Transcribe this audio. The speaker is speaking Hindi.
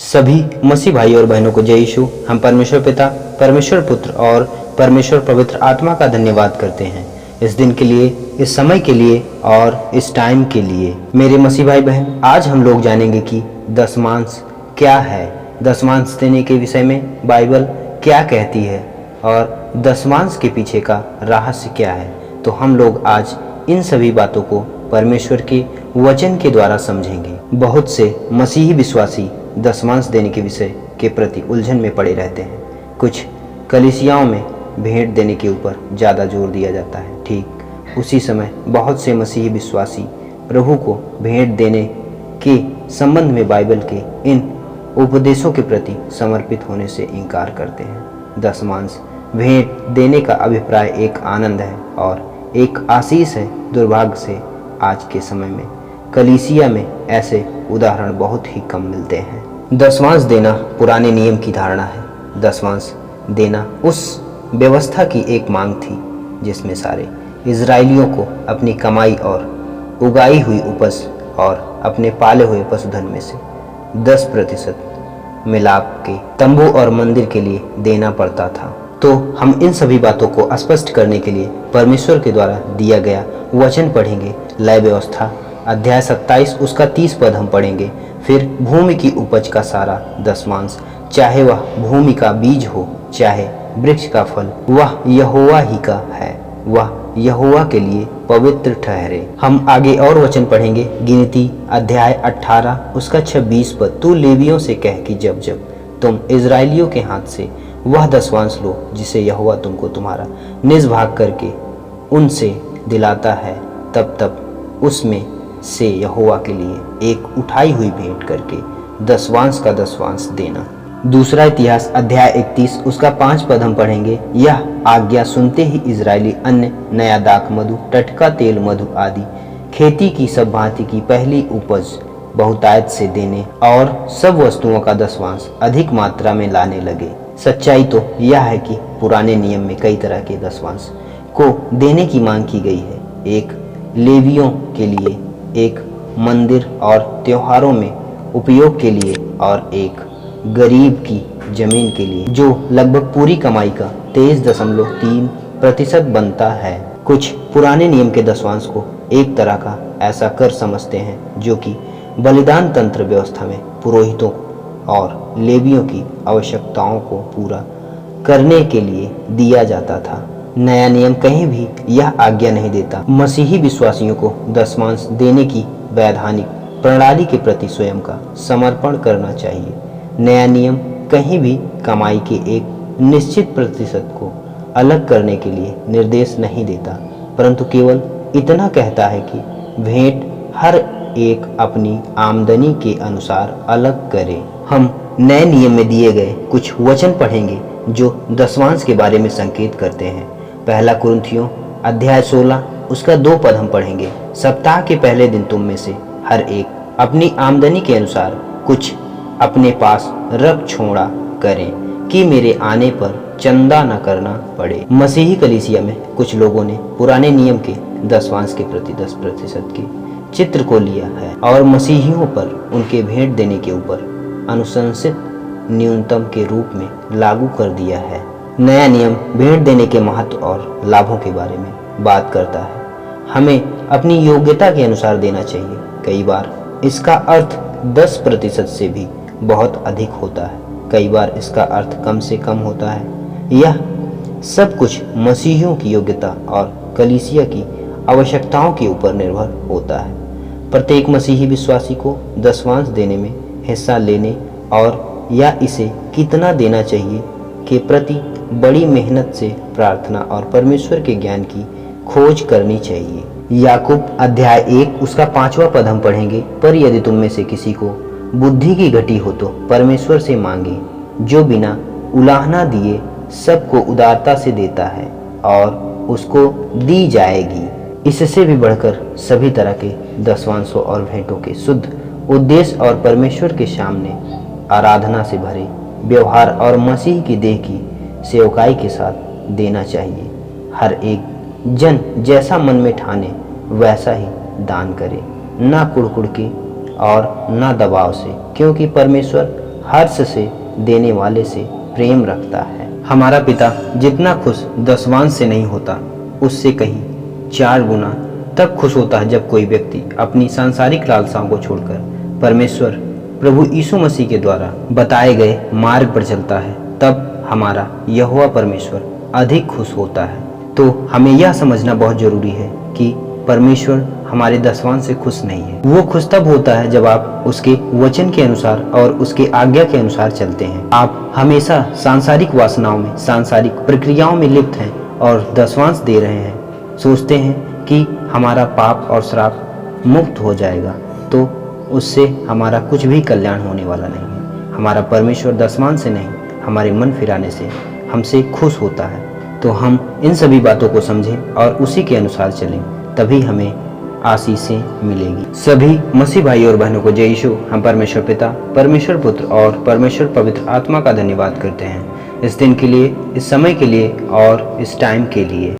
सभी मसीह भाई और बहनों को जय यीशु। हम परमेश्वर पिता, परमेश्वर पुत्र और परमेश्वर पवित्र आत्मा का धन्यवाद करते हैं इस दिन के लिए, इस समय के लिए और इस टाइम के लिए। मेरे मसीह भाई बहन, आज हम लोग जानेंगे कि दशमांश क्या है, दशमांश देने के विषय में बाइबल क्या कहती है और दशमांश के पीछे का रहस्य क्या है। तो हम लोग आज इन सभी बातों को परमेश्वर के वचन के द्वारा समझेंगे। बहुत से मसीही विश्वासी दशमांश देने के विषय के प्रति उलझन में पड़े रहते हैं। कुछ कलीसियाओं में भेंट देने के ऊपर ज़्यादा जोर दिया जाता है। ठीक उसी समय बहुत से मसीही विश्वासी प्रभु को भेंट देने के संबंध में बाइबल के इन उपदेशों के प्रति समर्पित होने से इनकार करते हैं। दशमांश भेंट देने का अभिप्राय एक आनंद है और एक आशीष है। दुर्भाग्य से आज के समय में कलीसिया में ऐसे उदाहरण बहुत ही कम मिलते हैं। दशमांश देना पुराने नियम की धारणा है। दशमांश देना उस व्यवस्था की एक मांग थी जिसमें सारे इजरायलियों को अपनी कमाई और उगाई हुई उपज और अपने पाले हुए पशुधन में से 10% मिलाप के तंबू और मंदिर के लिए देना पड़ता था। तो हम इन सभी बातों को स्पष्ट करने के लिए परमेश्वर के द्वारा दिया गया वचन पढ़ेंगे। लय व्यवस्था अध्याय 27 उसका 30 पद हम पढ़ेंगे। फिर भूमि की उपज का सारा दशमांश, चाहे वह भूमि का बीज हो चाहे वृक्ष का फल, वह यहोवा ही का है, वह यहोवा के लिए पवित्र ठहरे। हम आगे और वचन पढ़ेंगे। गिनती अध्याय 18 उसका 26 पद। तू लेवियों से कह कि जब जब तुम इजरायलियों के हाथ से वह दशमांश लो जिसे यहोवा तुमको तुम्हारा निज भाग करके उनसे दिलाता है, तब तब उसमें से यहोवा के लिए एक उठाई हुई भेंट करके दशमांश का दशमांश देना। दूसरा इतिहास अध्याय 31 उसका 5 पद हम पढ़ेंगे। यह आज्ञा सुनते ही इजरायली अन्न, नया दाख मधु, टटका तेल, मधु आदि खेती की सब भांति की पहली उपज बहुतायत से देने और सब वस्तुओं का दशमांश अधिक मात्रा में लाने लगे। सच्चाई तो यह है कि पुराने नियम में कई तरह के दशमांश को देने की मांग की गई है। एक लेवियों के लिए, एक मंदिर और त्योहारों में उपयोग के लिए और एक गरीब की जमीन के लिए, जो लगभग पूरी कमाई का 23.3% बनता है। कुछ पुराने नियम के दशमांश को एक तरह का ऐसा कर समझते हैं जो कि बलिदान तंत्र व्यवस्था में पुरोहितों और लेवियों की आवश्यकताओं को पूरा करने के लिए दिया जाता था। नया नियम कहीं भी यह आज्ञा नहीं देता मसीही विश्वासियों को दशमांश देने की वैधानिक प्रणाली के प्रति स्वयं का समर्पण करना चाहिए। नया नियम कहीं भी कमाई के एक निश्चित प्रतिशत को अलग करने के लिए निर्देश नहीं देता, परंतु केवल इतना कहता है कि भेंट हर एक अपनी आमदनी के अनुसार अलग करे। हम नए नियम में दिए गए कुछ वचन पढ़ेंगे जो दशमांश के बारे में संकेत करते हैं। पहला कुरिन्थियों अध्याय 16 उसका 2 पद हम पढ़ेंगे। सप्ताह के पहले दिन तुम में से हर एक अपनी आमदनी के अनुसार कुछ अपने पास रख छोड़ा करें कि मेरे आने पर चंदा न करना पड़े। मसीही कलीसिया में कुछ लोगों ने पुराने नियम के दशमांश के प्रति 10% के चित्र को लिया है और मसीहियों पर उनके भेंट देने के ऊपर अनुशंसित न्यूनतम के रूप में लागू कर दिया है। नया नियम भेंट देने के महत्व और लाभों के बारे में बात करता है। हमें अपनी योग्यता के अनुसार देना चाहिए। कई बार इसका अर्थ 10% से भी बहुत अधिक होता है, कई बार इसका अर्थ कम से कम होता है। यह सब कुछ मसीहियों की योग्यता और कलीसिया की आवश्यकताओं के ऊपर निर्भर होता है। प्रत्येक मसीही विश्वासी को दशमांश देने में हिस्सा लेने और या इसे कितना देना चाहिए के प्रति बड़ी मेहनत से प्रार्थना और परमेश्वर के ज्ञान की खोज करनी चाहिए। याकूब अध्याय 1 उसका 5वां पद हम पढ़ेंगे। पर यदि तुम में से किसी को बुद्धि की घटी हो तो परमेश्वर से मांगे, जो बिना उलाहना दिए सबको उदारता से देता है और उसको दी जाएगी। इससे भी बढ़कर सभी तरह के दशमांशों और भेंटों के शुद्ध उद्देश्य और परमेश्वर के सामने आराधना से भरे व्यवहार और मसीह की देह की सेवकाई के साथ देना चाहिए। हर एक जन जैसा मन में ठाने वैसा ही दान करे, ना कुड़कुड़ के और ना दबाव से, क्योंकि परमेश्वर हर्ष से देने वाले से प्रेम रखता है। हमारा पिता जितना खुश दसवांश से नहीं होता, उससे कहीं 4 गुना तब खुश होता है जब कोई व्यक्ति अपनी सांसारिक लालसाओं को छोड़कर परमेश्वर प्रभु यीशु मसीह के द्वारा बताए गए मार्ग पर चलता है। तब हमारा यहोवा परमेश्वर अधिक खुश होता है। तो हमें यह समझना बहुत जरूरी है कि परमेश्वर हमारे दसवांश से खुश नहीं है। वो खुश तब होता है जब आप उसके वचन के अनुसार और उसके आज्ञा के अनुसार चलते हैं। आप हमेशा सांसारिक वासनाओं में, सांसारिक प्रक्रियाओं में लिप्त हैं और दसवांश दे रहे हैं, सोचते हैं कि हमारा पाप और श्राप मुक्त हो जाएगा, तो उससे हमारा कुछ भी कल्याण होने वाला नहीं है। हमारा परमेश्वर दसवांश से नहीं, हमारे मन फिराने से हमसे खुश होता है। तो हम इन सभी बातों को समझें और उसी के अनुसार चलें, तभी हमें आशीषें मिलेगी। सभी मसीह भाई और बहनों को जय यीशु। हम परमेश्वर पिता, परमेश्वर पुत्र और परमेश्वर पवित्र आत्मा का धन्यवाद करते हैं, इस दिन के लिए, इस समय के लिए और इस टाइम के लिए।